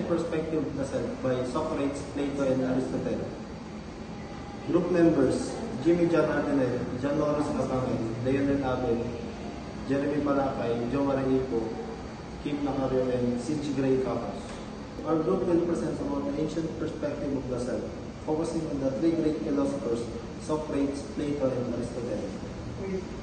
Ancient Perspective of the Self by Socrates, Plato, and Aristotle. Group members: Jimmy John Ardenel, John Loros Batangin, Leonel Abel, Jeremy Palakay, Joe Marico, Kim Nacario, and Cinchi Gray Capos. Our group will present about the ancient perspective of the self, focusing on the three great philosophers, Socrates, Plato, and Aristotle.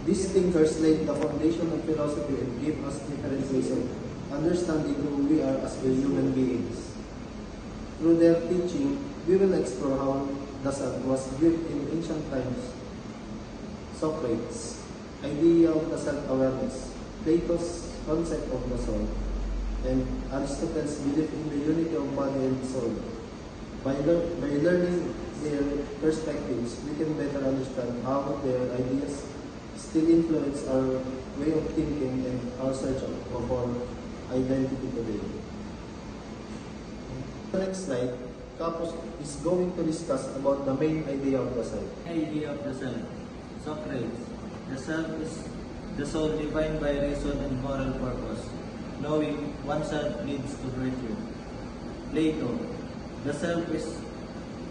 These thinkers laid the foundation of philosophy and gave us different ways of understanding who we are as human beings. Through their teaching, we will explore how the self was viewed in ancient times. Socrates' idea of the self-awareness, Plato's concept of the soul, and Aristotle's belief in the unity of body and soul. By learning their perspectives, we can better understand how their ideas still influence our way of thinking and our search of our identity today. The next slide, Capos is going to discuss about the main idea of the self. Idea of the self. Socrates. The self is the soul defined by reason and moral purpose. Knowing oneself leads to virtue. Plato. The self is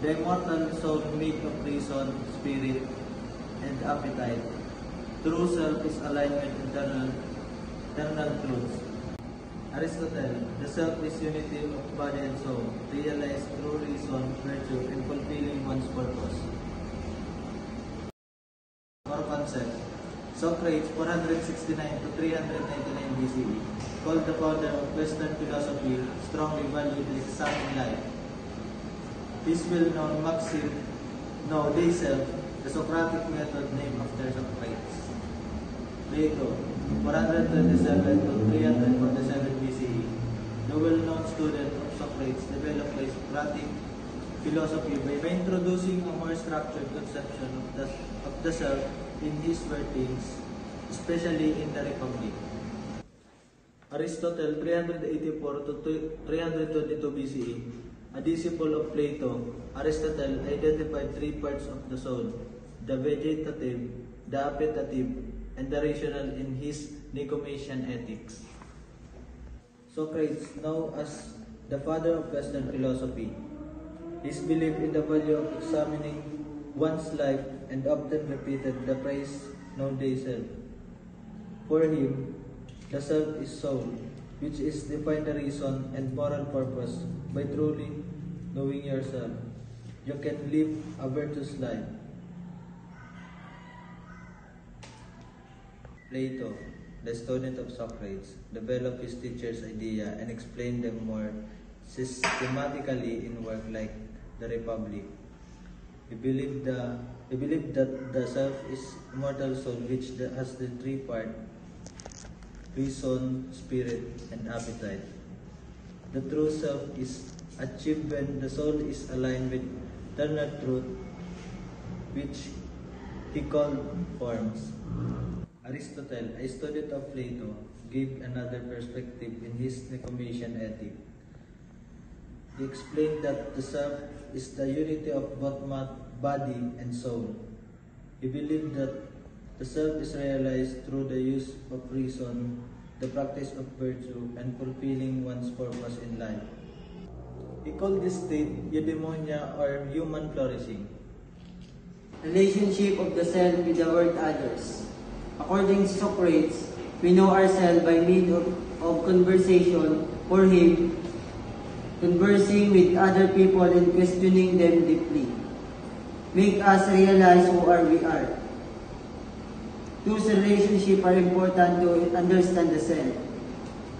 the immortal soul made of reason, spirit, and appetite. True self is aligned with eternal truths. Aristotle. The self is unity of body and soul, realized through reason, virtue, and fulfilling one's purpose. Or concept. Socrates, 469 to 399 BCE, called the founder of Western philosophy, strongly valued to examine life. His well-known maxim, know thyself, the Socratic method named after Socrates. Plato, 427 to 347 BCE, the well-known student of Socrates, developed a Socratic philosophy by introducing a more structured conception of the self in his writings, especially in the Republic. Aristotle, 384 to 322 BCE, a disciple of Plato, Aristotle identified three parts of the soul: the vegetative, the appetitive, and the rational in his Nicomachean Ethics. Socrates, known as the father of Western philosophy, his belief in the value of examining one's life and often repeated the phrase, know thyself. For him, the self is soul, which is defined the reason and moral purpose. By truly knowing yourself, you can live a virtuous life. Plato, the student of Socrates, developed his teacher's idea and explained them more systematically in work like The Republic. He believed that the self is immortal soul which has the three parts: reason, spirit, and appetite. The true self is achieved when the soul is aligned with eternal truth, which he called forms. Aristotle, a student of Plato, gave another perspective in his Nicomachean Ethic. He explained that the self is the unity of both body and soul. He believed that the self is realized through the use of reason, the practice of virtue, and fulfilling one's purpose in life. He called this state eudaimonia, or human flourishing. Relationship of the self with the world others. According to Socrates, we know ourselves by means of conversation. For him, conversing with other people and questioning them deeply make us realize who we are. Those relationships are important to understand the self.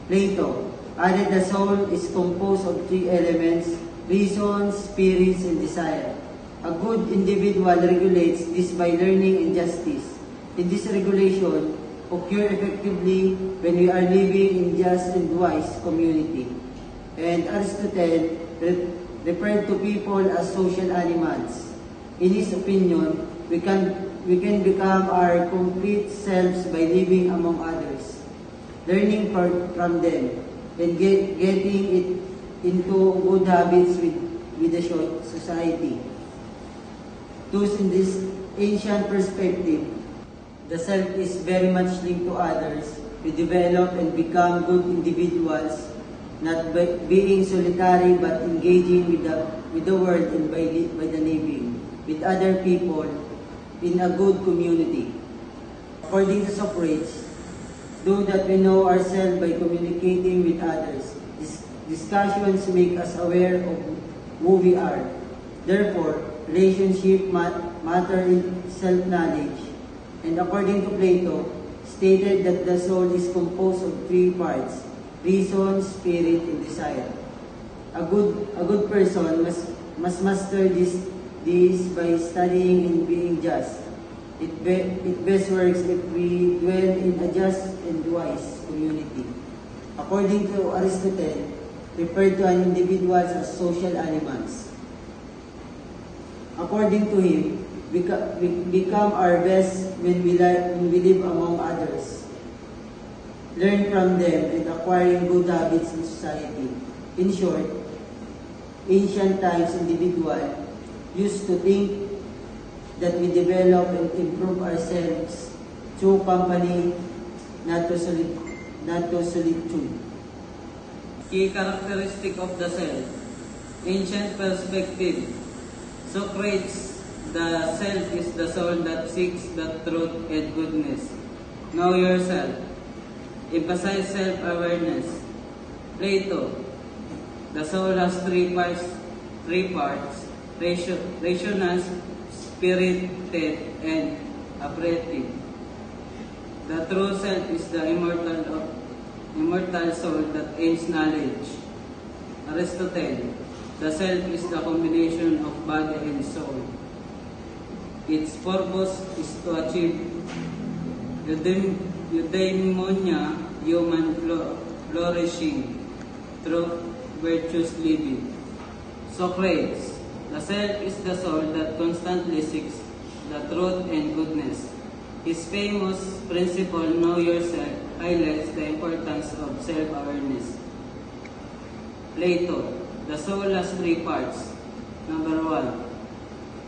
Plato added the soul is composed of three elements: reason, spirits, and desire. A good individual regulates this by learning and justice. In this regulation occur effectively when we are living in just and wise community. And Aristotle referred to people as social animals. In his opinion, we can become our complete selves by living among others, learning from them, and getting it into good habits with the society. Thus, in this ancient perspective, the self is very much linked to others. We develop and become good individuals not being solitary but engaging with the world and by the living with other people in a good community. According to Socrates, do that we know ourselves by communicating with others. Discussions make us aware of who we are. Therefore, relationship matter in self-knowledge. And according to Plato, stated that the soul is composed of three parts: reason, spirit, and desire. A good person must master this by studying and being just. It best works if we dwell in a just and wise community. According to Aristotle, referred to an individuals as social animals. According to him, we become our best when we live among others, learn from them, and acquiring good habits in society. In short, ancient times individuals used to think that we develop and improve ourselves through company, not to solitude. Key characteristic of the self. Ancient perspective. Socrates, the self is the soul that seeks the truth and goodness. Know yourself. Emphasize self-awareness. Plato, the soul has three parts, rational, spirited, and appetitive. The true self is the immortal soul that aims knowledge. Aristotle, the self is the combination of body and soul. Its purpose is to achieve eudaimonia, human flourishing, through virtuous living. Socrates, the self is the soul that constantly seeks the truth and goodness. His famous principle, know yourself, highlights the importance of self-awareness. Plato, the soul has three parts. Number 1,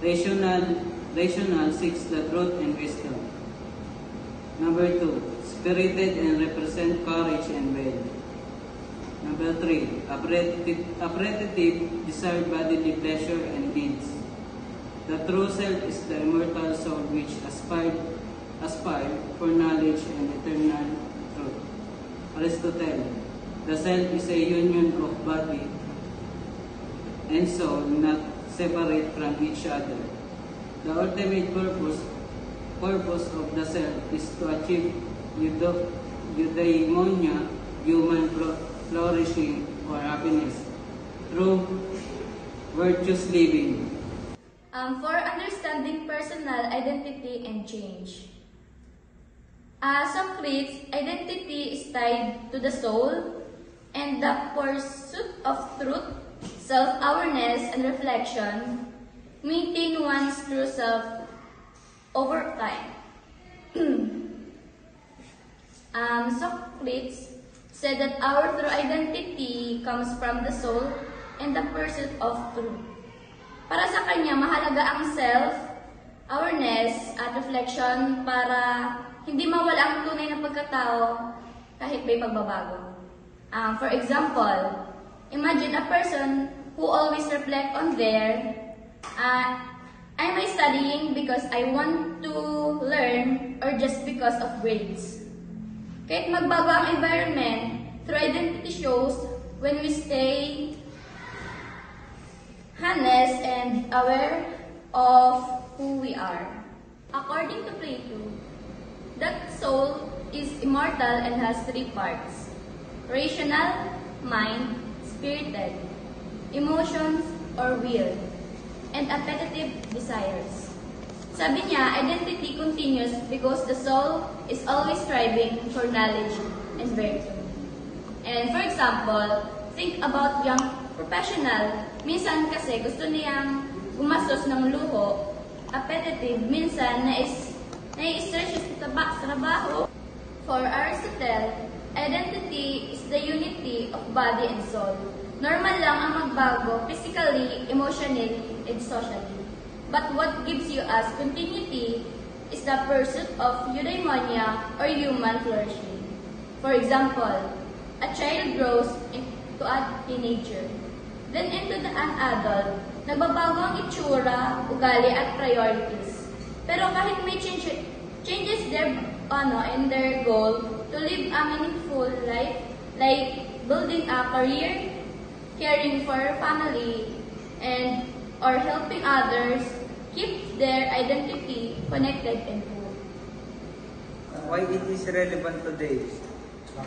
rational seeks the truth and wisdom. Number 2, spirited and represent courage and will. Number 3, appetitive desire bodily pleasure and needs. The true self is the immortal soul which aspired for knowledge and eternal truth. Aristotle, the self is a union of body and soul, not separate from each other. The ultimate purpose of the self is to achieve eudaimonia, human flourishing or happiness, through virtuous living. For understanding personal identity and change. Socrates' identity is tied to the soul and the pursuit of truth, self-awareness, and reflection, maintain one's true self over time. Socrates said that our true identity comes from the soul and the pursuit of truth. Para sa kanya, mahalaga ang self-awareness at reflection para hindi mawala ang tunay na pagkatao kahit may pagbabago. For example, imagine a person who always reflect on am I studying because I want to learn or just because of grades? Kahit magbago ang environment, true identity shows when we stay honest and aware of who we are. According to Plato, that soul is immortal and has three parts: rational, mind, spirited, emotions or will, and appetitive desires. Sabi niya, identity continues because the soul is always striving for knowledge and virtue. And for example, think about young professional. Minsan kasi gusto niyang gumastos ng luho. Appetitive, minsan nai-stress siya sa trabaho. For Aristotle, identity is the unity of body and soul. Normal lang ang magbago physically, emotionally, and socially. But what gives you as continuity is the pursuit of eudaimonia or human flourishing. For example, a child grows to a teenager. Then into an adult, nagbabago ang itsura, ugali at priorities. Pero kahit may changes in their goal to live a meaningful life, like building a career, caring for family, and or helping others, keep their identity connected and full. Why it is relevant today?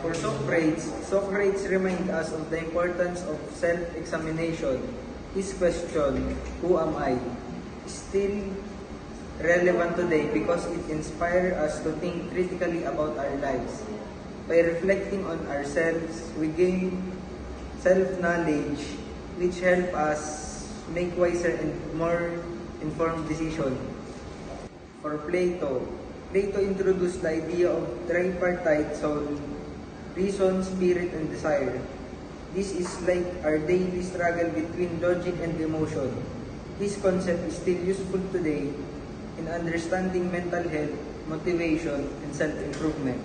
For Socrates remind us of the importance of self-examination. His question, "Who am I?" is still relevant today because it inspires us to think critically about our lives. By reflecting on ourselves, we gain self-knowledge which help us make wiser and more informed decisions. For Plato introduced the idea of tripartite soul, reason, spirit, and desire. This is like our daily struggle between logic and emotion. This concept is still useful today in understanding mental health, motivation, and self-improvement.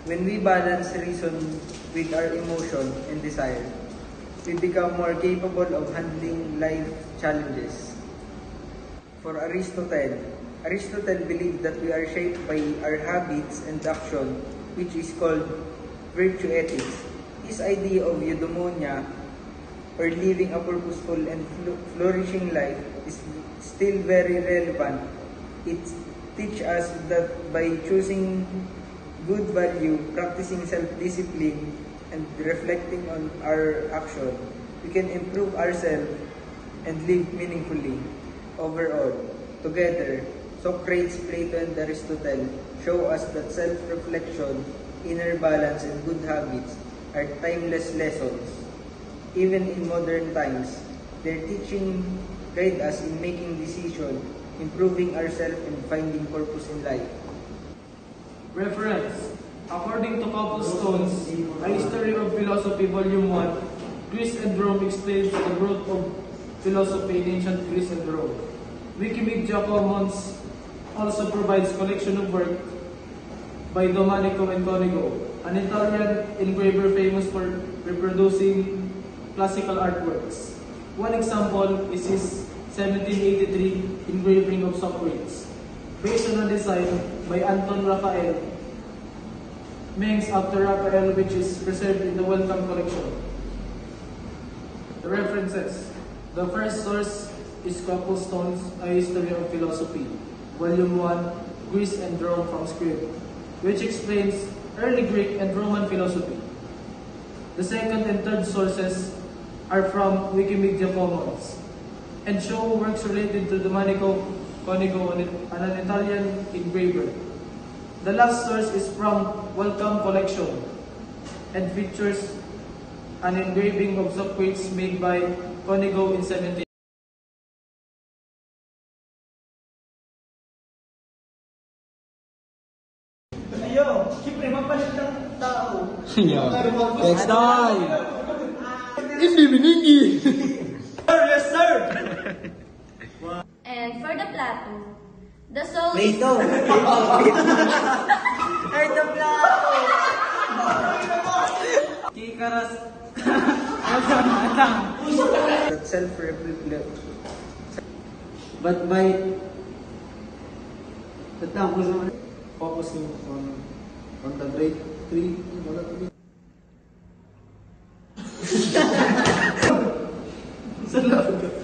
When we balance reason with our emotion and desire, we become more capable of handling life challenges. For Aristotle believed that we are shaped by our habits and action, which is called virtue ethics. His idea of eudaimonia, or living a purposeful and flourishing life, is still very relevant. It teaches us that by choosing good value, practicing self-discipline, and reflecting on our action, we can improve ourselves and live meaningfully. Overall, together, Socrates, Plato, and Aristotle show us that self-reflection, inner balance, and good habits are timeless lessons. Even in modern times, their teaching guide us in making decisions, improving ourselves, and finding purpose in life. Reference. According to Cobblestone's A History of Philosophy, Volume 1, Greece and Rome explains the growth of philosophy in ancient Greece and Rome. Wikimedia Commons also provides collection of work by Domenico and Conigo, an Italian engraver famous for reproducing classical artworks. One example is his 1783 engraving of Socrates, based on a design by Anton Raphael, Mengs after Raphael, which is preserved in the Wellcome collection. The references. The first source is Cobblestone's A History of Philosophy, Volume 1, Greece and Rome from Scribe, which explains early Greek and Roman philosophy. The second and third sources are from Wikimedia Commons and show works related to Domenico Conigo, an Italian engraver. The last source is from Wellcome Collection and features an engraving of Socrates made by Conigo in 17. Ayo, siyempre mapalit ng tao. Next time! Hindi biningi! Yes, sir! And for the Plato, the soul Plato! Ay, the Plato! Kikaras. That self-reflection. But by... Tatapos naman. Focusing on the great three. Sa loob.